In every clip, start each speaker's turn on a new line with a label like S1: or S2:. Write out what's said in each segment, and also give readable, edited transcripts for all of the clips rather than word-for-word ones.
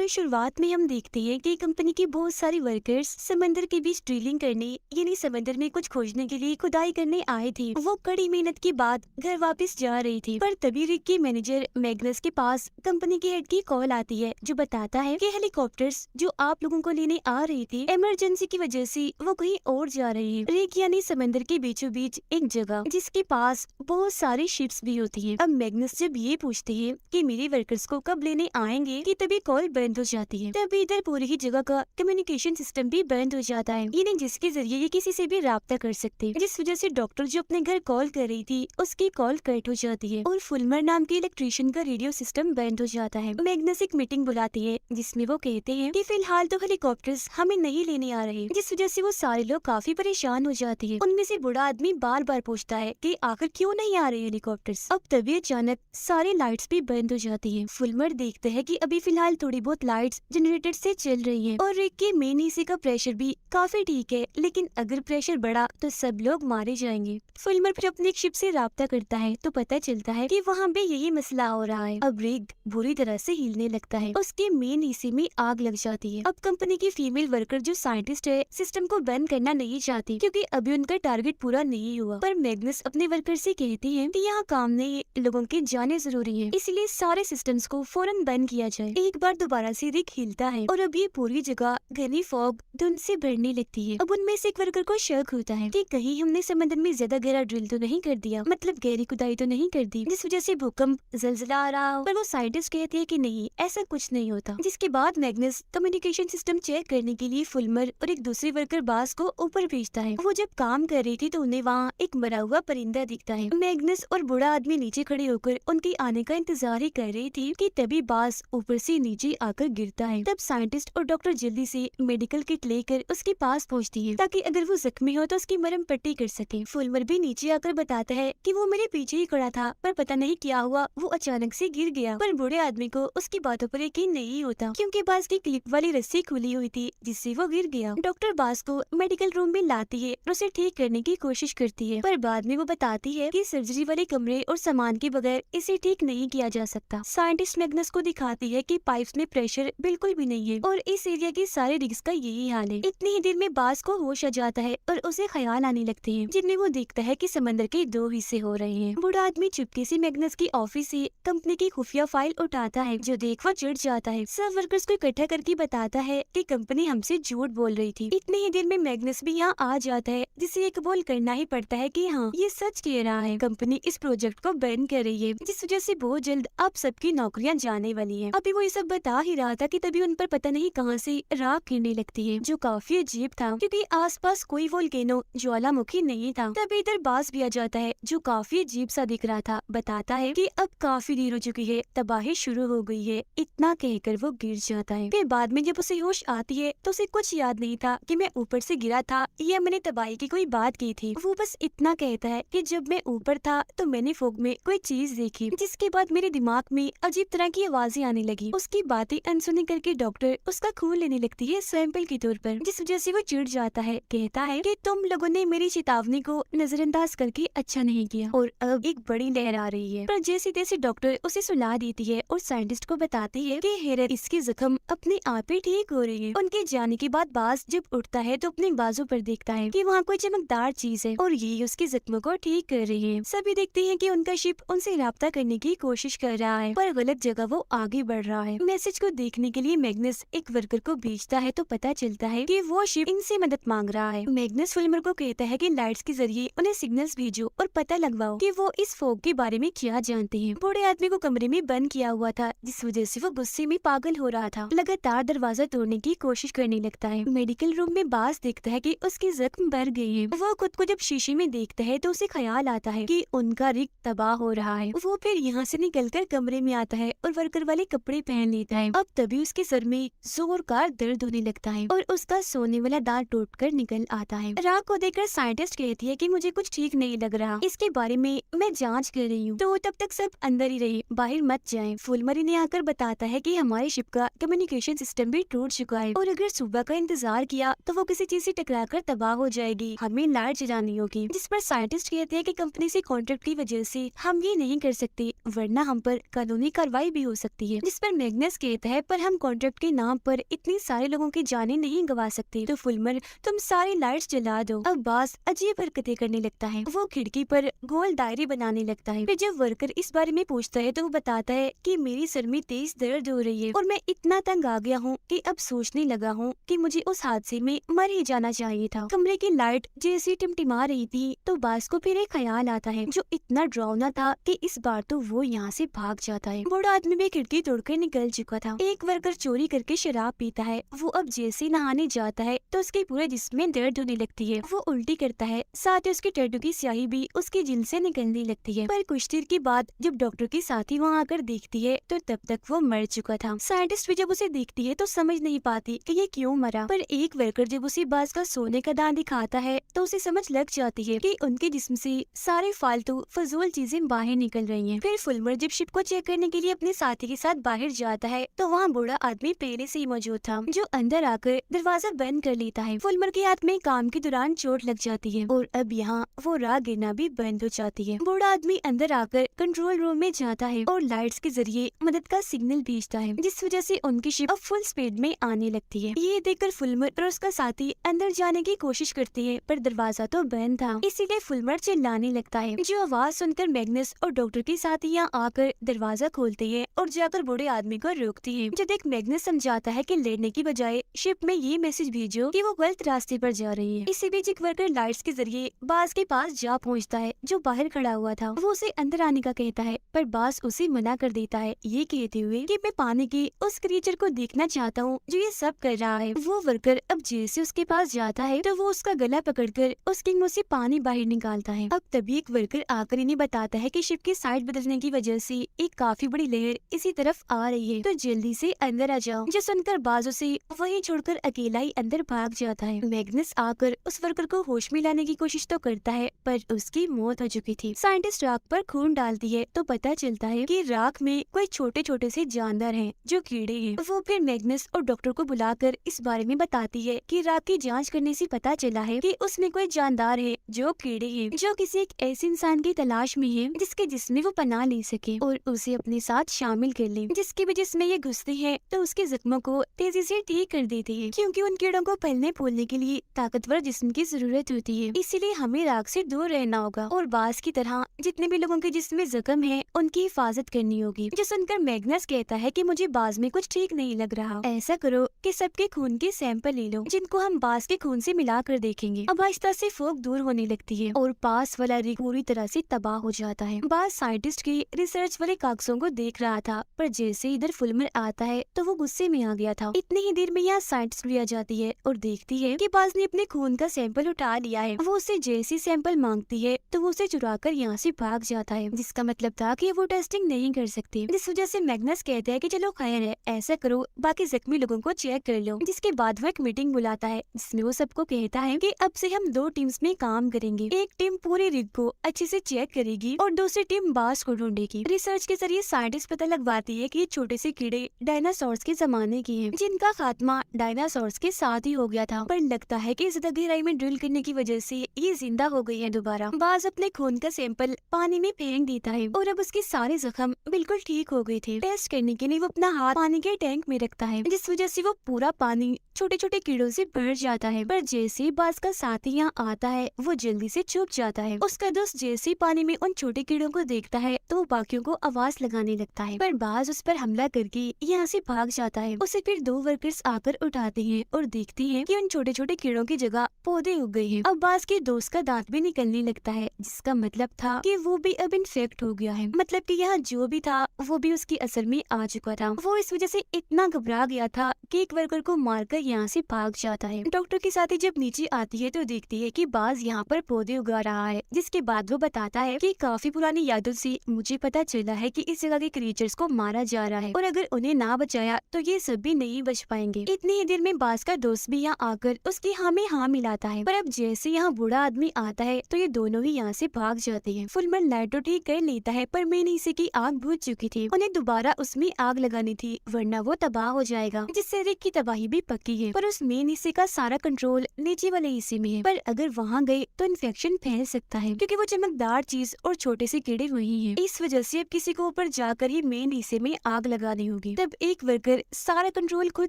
S1: तो शुरुआत में हम देखते हैं कि कंपनी के बहुत सारे वर्कर्स समंदर के बीच ड्रिलिंग करने यानी समंदर में कुछ खोजने के लिए खुदाई करने आए थे। वो कड़ी मेहनत के बाद घर वापस जा रही थी, पर तभी रिक के मैनेजर मैग्नस के पास कंपनी के हेड की कॉल आती है जो बताता है कि हेलीकॉप्टर्स जो आप लोगों को लेने आ रही थी इमरजेंसी की वजह से वो कहीं और जा रही है। रिक यानी समंदर के बीचों बीच एक जगह जिसके पास बहुत सारी शिप्स भी होती है। अब मैग्नस जब ये पूछती है कि मेरे वर्कर्स को कब लेने आएंगे कि तभी कॉल बंद हो जाती है। तभी इधर पूरी ही जगह का कम्युनिकेशन सिस्टम भी बंद हो जाता है, यानी जिसके जरिए ये किसी से भी राब्ता कर सकते हैं, जिस वजह से डॉक्टर जो अपने घर कॉल कर रही थी उसकी कॉल कट हो जाती है और फुलमर नाम के इलेक्ट्रिशियन का रेडियो सिस्टम बंद हो जाता है। मैग्नस एक मीटिंग बुलाती है जिसमें वो कहते हैं कि फिलहाल तो हेलीकॉप्टर्स हमें नहीं लेने आ रहे, जिस वजह से वो सारे लोग काफी परेशान हो जाते हैं। उनमें से बूढ़ा आदमी बार बार पूछता है कि आखिर क्यों नहीं आ रहे हेलीकॉप्टर्स। अब तभी अचानक सारी लाइट्स भी बंद हो जाती है। फुलमर देखते हैं कि अभी फिलहाल थोड़ी बहुत लाइट्स जनरेटर से चल रही हैं और रिक के मेन हिस्से का प्रेशर भी काफी ठीक है, लेकिन अगर प्रेशर बढ़ा तो सब लोग मारे जाएंगे। फुलमर फिर अपनी एक शिप से राब्ता करता है तो पता चलता है कि वहाँ पे यही मसला हो रहा है। अब रिक बुरी तरह से हिलने लगता है, उसके मेन हिस्से में आग लग जाती है। अब कंपनी की फीमेल वर्कर जो साइंटिस्ट है सिस्टम को बंद करना नहीं चाहती क्योंकि अभी उनका टारगेट पूरा नहीं हुआ, पर मैग्नस अपने वर्कर से कहती है कि यहाँ काम नहीं, लोगों के जाने जरूरी है, इसलिए सारे सिस्टम्स को फौरन बंद किया जाए। एक बार दोबारा से रिक हिलता है और अब ये पूरी जगह घनी फॉग धुंध से भरने लगती है। अब उनमें से एक वर्कर को शक होता है कि कहीं हमने समंदर में ज्यादा गहरा ड्रिल तो नहीं कर दिया, मतलब गहरी खुदाई तो नहीं कर दी जिस वजह से भूकंप जलजला आ रहा हो। पर वो साइंटिस्ट कहते हैं कि नहीं, ऐसा कुछ नहीं होता। जिसके बाद मैग्नस कम्युनिकेशन सिस्टम चेक करने के लिए फुलमर और एक दूसरे वर्कर बास को ऊपर भेजता है। वो जब काम कर रही थी तो उन्हें वहाँ एक मरा हुआ परिंदा दिखता है। मैग्नस और बूढ़ा आदमी नीचे खड़े होकर उनके आने का इंतजार ही कर रही थी कि तभी बास ऊपर से नीचे आकर गिरता है। तब साइंटिस्ट और डॉक्टर जल्दी से मेडिकल किट लेकर उसके पास पहुंचती है ताकि अगर वो जख्मी हो तो उसकी मरहम पट्टी कर सके। फुलमर भी नीचे आकर बताता है कि वो मेरे पीछे ही खड़ा था, पर पता नहीं क्या हुआ, वो अचानक से गिर गया। पर बूढ़े आदमी को उसकी बातों पर यकीन नहीं होता क्योंकि बास की क्लिप वाली रस्सी खुली हुई थी जिससे वो गिर गया। डॉक्टर बास को मेडिकल रूम में लाती है और उसे ठीक करने की कोशिश करती है, पर बाद में वो बताती है कि सर्जरी वाले कमरे और सामान के बगैर इसे ठीक नहीं किया जा सकता। साइंटिस्ट मैग्नस को दिखाती है कि पाइप्स में प्रेशर बिल्कुल भी नहीं है और इस एरिया की सारे रिग्स का यही हाल है। इतनी ही देर में बास को होश आ जाता है और उसे ख्याल आने लगते हैं जिनमें वो देखता है कि समंदर के दो हिस्से हो रहे हैं। बूढ़ा आदमी चुपके से मैग्नस की ऑफिस से कंपनी की खुफिया फाइल उठाता है जो देख वो चिढ़ जाता है। सब वर्कर्स को इकट्ठा करके बताता है कि कंपनी हमसे झूठ बोल रही थी। इतनी ही देर में मैग्नस भी यहाँ आ जाता है जिसे एक कबूल करना ही पड़ता है कि हाँ ये सच कह रहा है, कंपनी इस प्रोजेक्ट को बंद कर रही है जिस वजह से बहुत जल्द आप सबकी नौकरियां जाने वाली हैं। अभी वो ये सब बता ही रहा था कि तभी उन पर पता नहीं कहां से राख गिरने लगती है जो काफी अजीब था क्योंकि आसपास कोई वोल्केनो ज्वालामुखी नहीं था। तभी इधर बास भी आ जाता है जो काफी अजीब सा दिख रहा था, बताता है कि अब काफी देर हो चुकी है, तबाही शुरू हो गई है। इतना कहकर वो गिर जाता है। फिर बाद में जब उसे होश आती है तो उसे कुछ याद नहीं था कि मैं ऊपर से गिरा था या मैंने तबाही की कोई बात की थी। वो बस इतना कहता है कि जब मैं ऊपर था तो मैंने फोग में कोई चीज देखी, जिसके बाद मेरे दिमाग में अजीब तरह की आवाजें आने लगी। उसकी बातें अनसुनी करके डॉक्टर उसका खून लेने लगती है सैंपल के तौर पर, जिस वजह से वो चिढ़ जाता है। कहता है कि तुम लोगों ने मेरी चेतावनी को नजरअंदाज करके अच्छा नहीं किया और अब एक बड़ी लहर आ रही है। पर जैसे तैसे डॉक्टर उसे सुला देती है और साइंटिस्ट को बताती है कि हैरत इसकी जख्म अपने आप ही ठीक हो रही है। उनके जाने के बाद बास जब उठता है तो अपने बाजू पर देखता है कि वहाँ कोई चमकदार चीज है और ये उसके जख्मों को ठीक कर रही है। सभी देखते हैं कि उनका शिप उनसे राब्ता करने की कोशिश कर रहा है, पर गलत जगह वो आगे बढ़ रहा है। मैसेज को देखने के लिए मैग्नस एक वर्कर को भेजता है तो पता चलता है कि वो शिप इनसे मदद मांग रहा है। मैग्नस फुलमर को कहता है कि लाइट्स के जरिए उन्हें सिग्नल्स भेजो और पता लगवाओ कि वो इस फोग के बारे में क्या जानते हैं। बूढ़े आदमी को कमरे में बंद किया हुआ था जिस वजह से वो गुस्से में पागल हो रहा था, लगातार दरवाजा तोड़ने की कोशिश करने लगता है। मेडिकल रूम में बास देखता है कि उसकी जख्म भर गई है। वो खुद को जब शीशे में देखता है तो उसे ख्याल आता है कि उनका रिग तबाह हो रहा है। वो फिर यहाँ से निकलकर कमरे में आता है और वर्कर वाले कपड़े पहन लेता है। अब तभी उसके सर में जोरदार दर्द होने लगता है और उसका सोने वाला दांत टूटकर निकल आता है। राख को देखकर साइंटिस्ट कहती है कि मुझे कुछ ठीक नहीं लग रहा, इसके बारे में मैं जांच कर रही हूँ, तो तब तक सब अंदर ही रहे, बाहर मत जाएं। फुलमरी ने आकर बताता है कि हमारी शिप का कम्युनिकेशन सिस्टम भी टूट चुका है और अगर सुबह का इंतजार किया तो वो किसी चीज से टकराकर तबाह हो जाएगी, हमें लाइट जलानी होगी। जिस पर साइंटिस्ट कहते हैं कि कंपनी से कॉन्ट्रैक्ट की वजह से हम ये नहीं कर सकते, वरना हम पर कानूनी कार्रवाई भी हो सकती है। जिस पर मैग्नस कहता है पर हम कॉन्ट्रैक्ट के नाम पर इतने सारे लोगों की जानें नहीं गवा सकते, तो फुलमर तुम सारी लाइट्स जला दो। अब बास अजीब हरकतें करने लगता है, वो खिड़की पर गोल दायरे बनाने लगता है। फिर जब वर्कर इस बारे में पूछता है तो वो बताता है कि मेरी सर में तेज दर्द हो रही है और मैं इतना तंग आ गया हूँ कि अब सोचने लगा हूँ कि मुझे उस हादसे में मर ही जाना चाहिए था। कमरे की लाइट जैसी टिमटिमा रही थी तो बास को फिर एक ख्याल आता है जो इतना डरावना था कि इस बार तो वो यहाँ से भाग जाता है। बूढ़ा आदमी भी खिड़की तोड़कर निकल चुका था। एक वर्कर चोरी करके शराब पीता है, वो अब जैसे नहाने जाता है तो उसके पूरे जिस्म में दर्द होने लगती है। वो उल्टी करता है, साथ ही उसकी टैटू की स्याही भी उसकी जिल्द से निकलने लगती है। पर कुछ देर के बाद जब डॉक्टर की साथी वहाँ आकर देखती है तो तब तक वो मर चुका था। साइंटिस्ट भी जब उसे देखती है तो समझ नहीं पाती कि ये क्यों मरा, पर एक वर्कर जब उसे बास का सोने का दान दिखाता है तो उसे समझ लग जाती है कि उनके जिस्म से सारे फालतू फजूल चीजें बाहर निकल रही हैं। फिर फुलमर जब शिप को चेक करने के लिए अपने साथी के साथ बाहर जाता है तो वहाँ बूढ़ा आदमी पहले से ही मौजूद था जो अंदर आकर दरवाजा बंद कर लेता है। फुलमर के हाथ में काम के दौरान चोट लग जाती है और अब यहाँ वो राह गिरना भी बंद हो जाती है। बूढ़ा आदमी अंदर आकर कंट्रोल रूम में जाता है और लाइट्स के जरिए मदद का सिग्नल भेजता है, जिस वजह से उनकी शिप अब फुल स्पीड में आने लगती है। ये देखकर फुलमर और उसका साथी अंदर जाने की कोशिश करते हैं पर दरवाजा तो बंद था, इसीलिए फुलमर चिल्लाने लगता है। जो आवाज सुनकर मैग्नस और डॉक्टर के साथी यहाँ आकर दरवाजा खोलते हैं और जाकर बूढ़े आदमी को रोकती है। जब एक मैग्नस समझाता है कि लड़ने की बजाय शिप में ये मैसेज भेजो कि वो गलत रास्ते पर जा रही है। इसी बीच एक वर्कर लाइट्स के जरिए बास के पास जा पहुँचता है जो बाहर खड़ा हुआ था। वो उसे अंदर आने का कहता है पर बास उसे मना कर देता है, ये कहते हुए कि मैं पानी के उस क्रीचर को देखना चाहता हूँ जो ये सब कर रहा है। वो वर्कर अब जैसे उसके पास जाता है तो वो उसका गला पकड़कर उसके मुंह से पानी बाहर निकालता है। अब तभी एक वर्कर आकर इन्हें बताता है कि शिप की साइड बदलने की वजह से एक काफी बड़ी लहर इसी तरफ आ रही है, तो जल्दी से अंदर आ जाओ। जो सुनकर बाजू से वही छोड़कर अकेला ही अंदर भाग जाता है। मैग्नस आकर उस वर्कर को होश में लाने की कोशिश तो करता है पर उसकी मौत हो चुकी थी। साइंटिस्ट राख पर खून डालती है तो पता चलता है कि राख में कोई छोटे छोटे से जानवर हैं जो कीड़े हैं। वो फिर मैग्नस और डॉक्टर को बुलाकर इस बारे में बताती है कि राख की जांच करने से पता चला है कि उसमें कोई जानदार है जो कीड़े हैं जो किसी एक ऐसे इंसान की तलाश में है जिसके जिस्म में वो पनाह ले सके और उसे अपने साथ शामिल कर ले, जिसके भी जिस्म में ये घुसते हैं तो उसके जख्मों को तेजी से ठीक कर देते हैं, क्योंकि उन कीड़ों को फैलने फूलने के लिए ताकतवर जिस्म की जरूरत होती है। इसीलिए हमें राख से दूर रहना होगा और बास की तरह जितने भी लोगों के जिस्म में जख्म है उनकी हिफाजत करनी होगी। जो सुनकर मैग्नस कहता है कि मुझे बास में कुछ ठीक नहीं लग रहा, ऐसा करो कि सबके खून के सैंपल ले लो जिनको हम बास के खून से मिला कर देखेंगे। अब आहिस्ता से फोक दूर होने लगती है और पास वाला रिग पूरी तरह से तबाह हो जाता है। बास साइंटिस्ट की रिसर्च वाले कागजों को देख रहा था पर जैसे इधर फुलमर आता है तो वो गुस्से में आ गया था। इतनी ही देर में यहाँ साइंटिस्ट भी आ जाती है और देखती है कि बास ने अपने खून का सैंपल उठा लिया है। वो उसे जैसी सैंपल मांगती है तो वो उसे चुरा कर यहाँ से भाग जाता है, जिसका मतलब था कि वो टेस्टिंग नहीं कर सकती। जिस वजह से मैग्नस कहता है कि चलो खैर है, ऐसा करो बाकी जख्मी लोगों को चेक कर लो। जिसके बाद वो एक मीटिंग बुलाता है जिसमें वो सबको कहता है कि अब से हम 2 टीम्स में काम करेंगे। एक टीम पूरी रिग को अच्छे से चेक करेगी और दूसरी टीम बास को ढूंढेगी। रिसर्च के जरिए साइंटिस्ट पता लगवाती है कि ये छोटे से कीड़े डायनासोर्स के जमाने के हैं जिनका खात्मा डायनासोर्स के साथ ही हो गया था, पर लगता है कि ज्यादा गहराई में ड्रिल करने की वजह से ये जिंदा हो गई है दोबारा। बास अपने खून का सैंपल पानी में फेंक देता है और अब उसके सारे जख्म बिल्कुल ठीक हो गए थे। टेस्ट करने के लिए वो अपना हाथ पानी के टैंक में रखता है, जिस वजह से वो पूरा पानी छोटे छोटे कीड़ों से भर जाता है। पर जैसे ही बास का साथी यहाँ आता है वो जल्दी से छुप जाता है। उसका दोस्त जैसे ही पानी में उन छोटे कीड़ों को देखता है तो वो बाकियों को आवाज लगाने लगता है, पर बास उस पर हमला करके यहाँ से भाग जाता है। उसे फिर 2 वर्कर्स आकर उठाते हैं और देखती हैं कि उन छोटे छोटे कीड़ों की जगह पौधे उग गए हैं। अब बास के दोस्त का दांत भी निकलने लगता है, जिसका मतलब था कि वो भी अब इन्फेक्ट हो गया है, मतलब कि यहाँ जो भी था वो भी उसकी असर में आ चुका था। वो इस वजह से इतना घबरा गया था कि एक वर्कर को मारकर यहाँ से भाग जाता है। डॉक्टर के साथ ही जब नीचे आती है तो देखती है कि बाज यहाँ पर पौधे उगा रहा है, जिसके बाद वो बताता है कि काफी पुरानी यादों से मुझे पता चला है कि इस जगह के क्रीचर्स को मारा जा रहा है और अगर उन्हें ना बचाया तो ये सब भी नहीं बच पाएंगे। इतनी ही देर में बाज का दोस्त भी यहाँ आकर उसकी हाँ में हाँ मिलाता है, पर अब जैसे यहाँ बूढ़ा आदमी आता है तो ये दोनों ही यहाँ से भाग जाते हैं। फुलमर लाइट तो ठीक कर लेता है पर मेन हिस्से की आग बुझ चुकी थी, उन्हें दोबारा उसमें आग लगानी थी वरना वो तबाह हो जाएगा, जिससे रिग की तबाही भी पक्की है। पर उस मेन हिस्से का सारा कंट्रोल नीचे वाले हिस्से में है, पर अगर वहाँ गए तो इन्फेक्शन फैल सकता है क्योंकि वो चमकदार चीज और छोटे से कीड़े वही हैं। इस वजह से अब किसी को ऊपर जाकर ही मेन हिस्से में आग लगानी होगी। थी। तब एक वर्कर सारा कंट्रोल खुद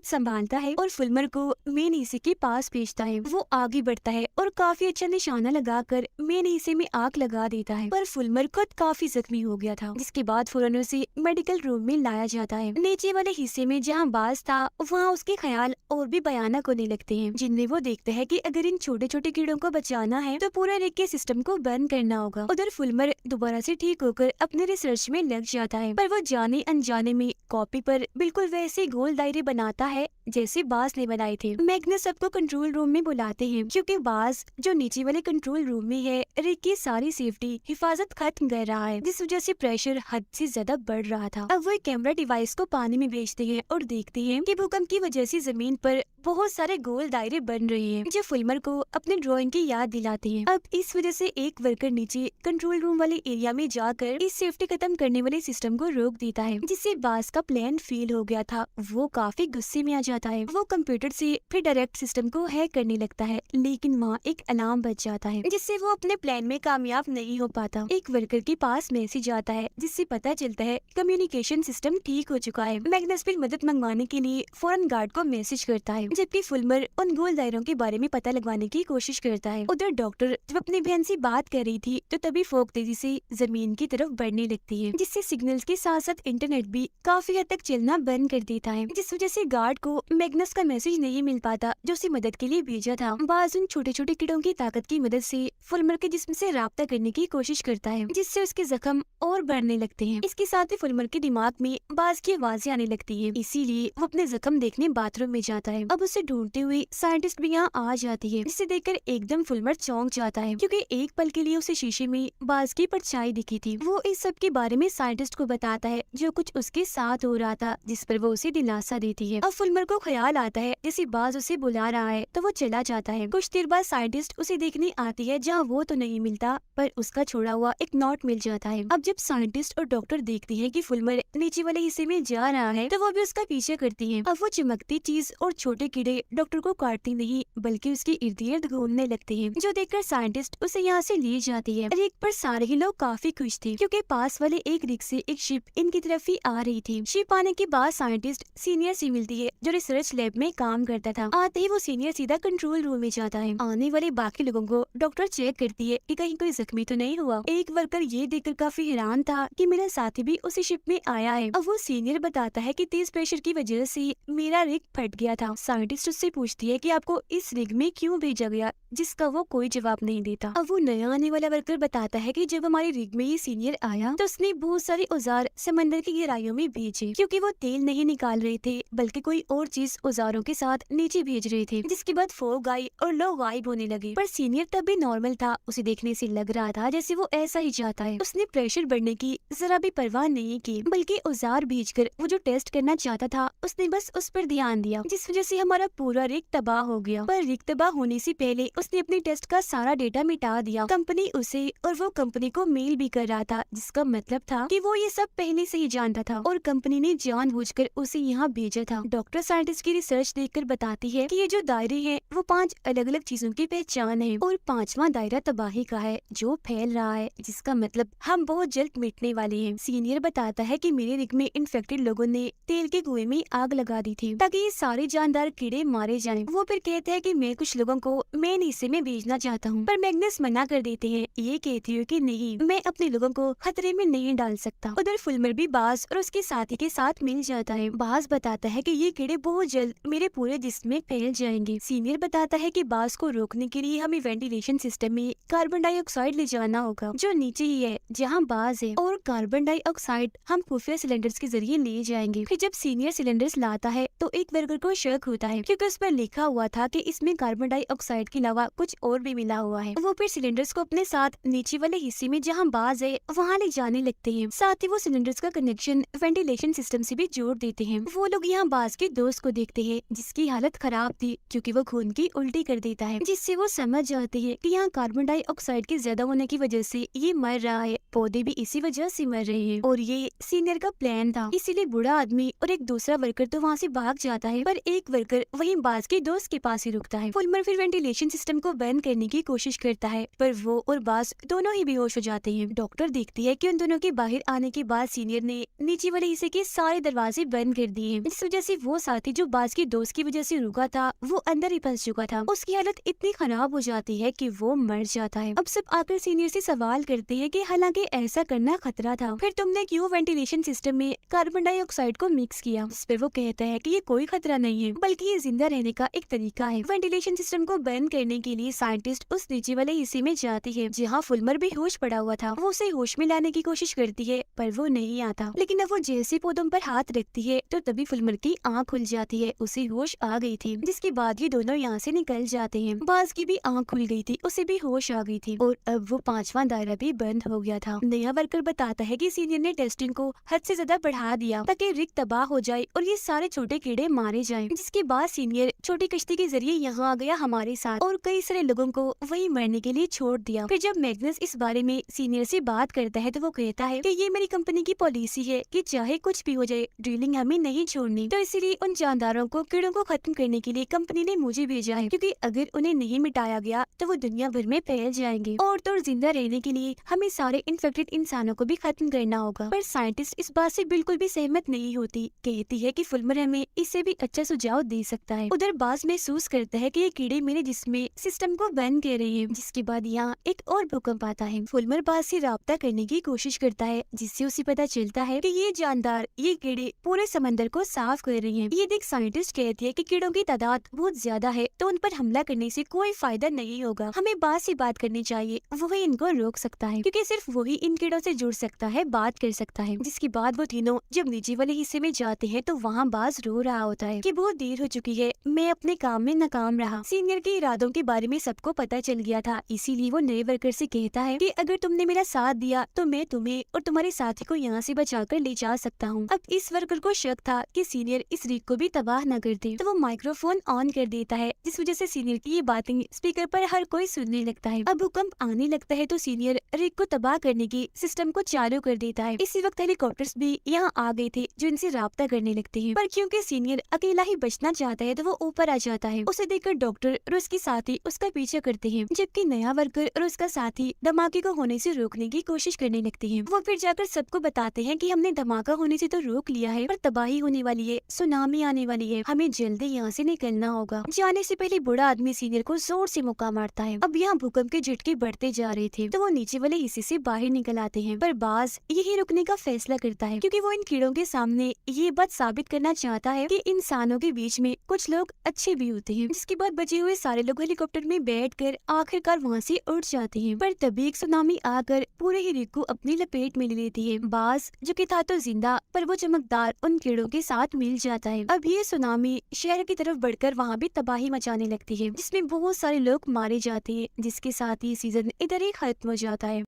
S1: संभालता है और फुलमर को मेन हिस्से के पास भेजता है। वो आगे बढ़ता है और काफी अच्छा निशाना लगाकर मेन हिस्से में आग लगा देता है, पर फुलमर खुद काफी जख्मी हो गया था, जिसके बाद फौरन उसे मेडिकल रूम में लाया जाता है। नीचे वाले हिस्से में जहाँ बाज था वहाँ उसके ख्याल और भी भयानक होने लगते हैं, जिनमें वो देखते हैं कि अगर इन छोटे छोटे कीड़ों को बचाना है तो पूरे रिग के सिस्टम को बंद करना होगा। उधर फुलमर दोबारा से ठीक होकर अपने रिसर्च में लग जाता है, पर वो जाने अनजाने में कॉपी पर बिल्कुल वैसे गोल दायरे बनाता है जैसे बाज ने बनाए थे। मैग्नस सबको कंट्रोल रूम में बुलाते हैं, क्योंकि बाज जो नीचे वाले कंट्रोल रूम में है रिग की सारी सेफ्टी हिफाजत खत्म कर रहा है, जिस वजह से प्रेशर हद से ज्यादा बढ़ रहा था। अब वो एक कैमरा डिवाइस को पानी में भेजते हैं और देखते हैं कि भूकंप की वजह से जमीन पर बहुत सारे गोल दायरे बन रहे हैं, जो फुलमर को अपने ड्राइंग की याद दिलाते हैं। अब इस वजह से एक वर्कर नीचे कंट्रोल रूम वाले एरिया में जाकर इस सेफ्टी खत्म करने वाले सिस्टम को रोक देता है, जिससे बाज का प्लान फेल हो गया था। वो काफी गुस्से में आ जाता है। वो कंप्यूटर से फिर डायरेक्ट सिस्टम को हैक करने लगता है, लेकिन वहाँ एक अलार्म बज जाता है, जिससे वो अपने प्लान में कामयाब नहीं हो पाता। एक वर्कर के पास मैसेज आता है, जिससे पता चलता है कम्युनिकेशन सिस्टम ठीक हो चुका है। मैग्नस फिर मदद मंगवाने के लिए फौरन गार्ड को मैसेज करता है, जबकि फुलमर उन गोल दायरों के बारे में पता लगवाने की कोशिश करता है। उधर डॉक्टर जब अपनी बहन से बात कर रही थी तो तभी फोक तेजी से जमीन की तरफ बढ़ने लगती है, जिससे सिग्नल्स के साथ साथ इंटरनेट भी काफी हद तक चलना बंद कर देता है, जिस वजह से गार्ड को मैग्नस का मैसेज नहीं मिल पाता जो उसे मदद के लिए भेजा था। बाज उन छोटे छोटे कीड़ों की ताकत की मदद से फुलमर के जिस्म से राब्ता करने की कोशिश करता है, जिससे उसके जख्म और बढ़ने लगते हैं। इसके साथ ही फुलमर के दिमाग में बाज की आवाजें आने लगती है, इसीलिए वो अपने जख्म देखने बाथरूम में जाता है। अब उसे ढूंढते हुए साइंटिस्ट भी यहाँ आ जाती है, जिसे देखकर एकदम फुलमर चौंक जाता है, क्योंकि एक पल के लिए उसे शीशे में बाज की परछाई दिखी थी। वो इस सब के बारे में साइंटिस्ट को बताता है जो कुछ उसके साथ हो रहा था, जिस पर वो उसे दिलासा देती है। अब फुलमर को ख्याल आता है जैसे बाज उसे बुला रहा है, तो वो चला जाता है। कुछ देर बाद साइंटिस्ट उसे देखने आती है, जहाँ वो तो नहीं मिलता पर उसका छोड़ा हुआ एक नोट मिल जाता है। अब जब साइंटिस्ट और डॉक्टर देखती है कि फुलमर नीचे वाले हिस्से में जा रहा है, तो वो भी उसका पीछे करती है। अब वो चमकती चीज और छोटे कीड़े डॉक्टर को काटती नहीं बल्कि उसके इर्द गिर्द घूमने लगते हैं, जो देखकर साइंटिस्ट उसे यहाँ से ले जाती है। रिग पर सारे ही लोग काफी खुश थे, क्योंकि पास वाले एक रिग से एक शिप इनकी तरफ ही आ रही थी। शिप आने के बाद साइंटिस्ट सीनियर से मिलती है, जो रिसर्च लैब में काम करता था। आते ही वो सीनियर सीधा कंट्रोल रूम में जाता है। आने वाले बाकी लोगों को डॉक्टर चेक करती है कि कहीं कोई जख्मी तो नहीं हुआ। एक वर्कर ये देखकर काफी हैरान था कि मेरा साथी भी उसी शिप में आया है। अब वो सीनियर बताता है कि तेज प्रेशर की वजह से मेरा रिग फट गया था। साइंटिस्ट उससे पूछती है कि आपको इस रिग में क्यों भेजा गया, जिसका वो कोई जवाब नहीं देता। अब वो नया आने वाला वर्कर बताता है कि जब हमारी रिग में ये सीनियर आया तो उसने बहुत सारे औजार समंदर की गहराइयों में भेजे, क्योंकि वो तेल नहीं निकाल रहे थे बल्कि कोई और चीज औजारों के साथ नीचे भेज रहे थे, जिसके बाद फोग आई और लोग गायब होने लगे। पर सीनियर तब भी नॉर्मल था, उसे देखने से लग रहा था जैसे वो ऐसा ही चाहता है। उसने प्रेशर बढ़ने की जरा भी परवाह नहीं की, बल्कि औजार भेजकर वो जो टेस्ट करना चाहता था उसने बस उस पर ध्यान दिया, जिस वजह से हमारा पूरा रिग तबाह हो गया। पर रिग तबाह होने से पहले उसने अपने टेस्ट का सारा डेटा मिटा दिया। कंपनी उसे और वो कंपनी को मेल भी कर रहा था, जिसका मतलब था कि वो ये सब पहले से ही जानता था और कंपनी ने जानबूझकर उसे यहाँ भेजा था। डॉक्टर साइंटिस्ट की रिसर्च देखकर बताती है कि ये जो दायरे हैं वो 5 अलग अलग चीजों की पहचान है, और 5वां दायरा तबाही का है जो फैल रहा है, जिसका मतलब हम बहुत जल्द मिटने वाले हैं। सीनियर बताता है कि मेरे रिग में इन्फेक्टेड लोगों ने तेल के कुएं में आग लगा दी थी ताकि ये सारे जानदार कीड़े मारे जाएं। वो फिर कहते हैं कि मैं कुछ लोगों को मेन हिस्से में भेजना चाहता हूँ, पर मैग्नस मना कर देते हैं। ये कहती है कि नहीं, मैं अपने लोगों को खतरे में नहीं डाल सकता। उधर फुलमर भी बाज और उसके साथी के साथ मिल जाता है। बाज बताता है कि ये कीड़े बहुत जल्द मेरे पूरे जिस्म में फैल जाएंगे। सीनियर बताता है कि बाज को रोकने के लिए हमें वेंटिलेशन सिस्टम में कार्बन डाइऑक्साइड ले जाना होगा, जो नीचे ही है जहाँ बाज है, और कार्बन डाइऑक्साइड हम खुफिया सिलेंडर्स के जरिए ले जाएंगे। फिर जब सीनियर सिलेंडर्स लाता है तो एक वर्कर को शक होता है, क्योंकि उस पर लिखा हुआ था कि इसमें कार्बन डाइऑक्साइड के अलावा कुछ और भी मिला हुआ है। वो फिर सिलेंडर्स को अपने साथ नीचे वाले हिस्से में जहाँ बाज है वहाँ ले जाने लगते हैं। साथ ही वो सिलेंडर्स का कनेक्शन वेंटिलेशन सिस्टम से भी जोड़ देते हैं। वो लोग यहाँ बाज के दोस्त को देखते हैं, जिसकी हालत खराब थी क्योंकि वो खून की उल्टी कर देता है, जिससे वो समझ जाते हैं कि यहाँ कार्बन डाइऑक्साइड के ज्यादा होने की वजह से ये मर रहा है। पौधे भी इसी वजह से मर रहे हैं, और ये सीनियर का प्लान था। इसीलिए बूढ़ा आदमी और एक दूसरा वर्कर तो वहाँ से भाग जाता है, पर एक वर्कर जाकर वहीं बाज के दोस्त के पास ही रुकता है। फुलमर फिर वेंटिलेशन सिस्टम को बंद करने की कोशिश करता है, पर वो और बाज दोनों ही बेहोश हो जाते हैं। डॉक्टर देखती है कि उन दोनों के बाहर आने के बाद सीनियर ने नीचे वाले हिस्से के सारे दरवाजे बंद कर दिए, जिस वजह से वो साथी जो बाज के दोस्त की वजह से रुका था वो अंदर ही फंस चुका था। उसकी हालत इतनी खराब हो जाती है कि वो मर जाता है। अब सब आकर सीनियर से सवाल करते हैं कि हालांकि ऐसा करना खतरा था, फिर तुमने क्यों वेंटिलेशन सिस्टम में कार्बन डाइऑक्साइड को मिक्स किया? इस पर वो कहता है कि ये कोई खतरा नहीं है, बल्कि ये जिंदा रहने का एक तरीका है। वेंटिलेशन सिस्टम को बंद करने के लिए साइंटिस्ट उस नीचे वाले हिस्से में जाती है जहाँ फुलमर भी होश पड़ा हुआ था। वो उसे होश में लाने की कोशिश करती है, पर वो नहीं आता। लेकिन अब वो जैसे पौधों पर हाथ रखती है तो तभी फुलमर की आँख खुल जाती है। उसे होश आ गई थी, जिसके बाद ये दोनों यहाँ से निकल जाते हैं। बाज की भी आँख खुल गई थी, उसे भी होश आ गई थी और अब वो 5वां दायरा भी बंद हो गया था। नया वर्कर बताता है कि सीनियर ने टेस्टिंग को हद से ज्यादा बढ़ा दिया ताकि रिग तबाह हो जाए और ये सारे छोटे कीड़े मारे जाएं। जिसके बाद सीनियर छोटी कश्ती के जरिए यहाँ आ गया हमारे साथ और कई सारे लोगों को वहीं मरने के लिए छोड़ दिया। फिर जब मैग्नस इस बारे में सीनियर से बात करता है तो वो कहता है कि ये मेरी कंपनी की पॉलिसी है कि चाहे कुछ भी हो जाए ड्रिलिंग हमें नहीं छोड़नी, तो इसीलिए उन जानदारों को कीड़ों को खत्म करने के लिए कंपनी ने मुझे भेजा है, क्योंकि अगर उन्हें नहीं मिटाया गया तो वो दुनिया भर में फैल जाएंगे और तो जिंदा रहने के लिए हमें सारे इन्फेक्टेड इंसानों को भी खत्म करना होगा। पर साइंटिस्ट इस बात से बिल्कुल भी सहमत नहीं होती, कहती है कि फुलमर हमें इससे भी अच्छा सुझाव दे सकता है। उधर बाज महसूस करता है कि ये कीड़े मेरे जिस्म सिस्टम को बंद कर रहे हैं। जिसके बाद यहाँ एक और भूकंप आता है। फुलमर बाज से राब्ता करने की कोशिश करता है, जिससे उसे पता चलता है कि ये जानदार ये कीड़े पूरे समंदर को साफ कर रही हैं। ये देख साइंटिस्ट कहती है कि कीड़ों की तादाद बहुत ज्यादा है, तो उन पर हमला करने से कोई फायदा नहीं होगा। हमें बाज से बात करनी चाहिए, वही इनको रोक सकता है, क्योंकि सिर्फ वही इन कीड़ों से जुड़ सकता है, बात कर सकता है। जिसके बाद वो तीनों जब नीचे वाले हिस्से में जाते हैं तो वहाँ बाज रो रहा होता है कि बहुत देर हो चुकी है, मैं अपने काम में नाकाम रहा। सीनियर के इरादों के बारे में सबको पता चल गया था, इसीलिए वो नए वर्कर से कहता है कि अगर तुमने मेरा साथ दिया तो मैं तुम्हें और तुम्हारे साथी को यहाँ से बचाकर ले जा सकता हूँ। अब इस वर्कर को शक था कि सीनियर इस रीक को भी तबाह न कर दे, तो वो माइक्रोफोन ऑन कर देता है, जिस वजह से सीनियर की ये बातें स्पीकर पर हर कोई सुनने लगता है। अब भूकंप आने लगता है तो सीनियर रिक को तबाह करने की सिस्टम को चालू कर देता है। इसी वक्त हेलीकॉप्टर्स भी यहाँ आ गए थे जो इनसे राब्ता करने लगते हैं, पर क्योंकि सीनियर अकेला ही बचना चाहता है तो वो ऊपर आ जाता है। उसे देखकर डॉक्टर और उसके साथी उसका पीछा करते हैं, जबकि नया वर्कर और उसका साथी धमाके को होने से रोकने की कोशिश करने लगते हैं। वो फिर जाकर सबको बताते हैं कि हमने धमाका होने से तो रोक लिया है, पर तबाही होने वाली है, सुनामी आने वाली है, हमें जल्दी यहाँ से निकलना होगा। जाने से पहले बूढ़ा आदमी सीनियर को जोर से मुक्का मारता है। अब यहाँ भूकंप के झटके बढ़ते जा रहे थे तो वो नीचे वाले हिस्से से बाहर निकल आते हैं, पर बाज यही रुकने का फैसला करता है, क्योंकि वो इन कीड़ों के सामने ये बात साबित करना चाहता है कि इंसानों के बीच में कुछ लोग अच्छे भी होते हैं। जिसके बाद बचे हुए सारे लोग हेलीकॉप्टर में बैठकर आखिरकार वहाँ से उड़ जाते हैं, पर तभी एक सुनामी आकर पूरे ही रिग को अपनी लपेट में ले लेती है। बाज जो कि था तो जिंदा, पर वो चमकदार उन कीड़ों के साथ मिल जाता है। अब ये सुनामी शहर की तरफ बढ़कर वहाँ भी तबाही मचाने लगती है, जिसमें बहुत सारे लोग मारे जाते हैं, जिसके साथ ये सीजन इधर ही खत्म हो जाता है।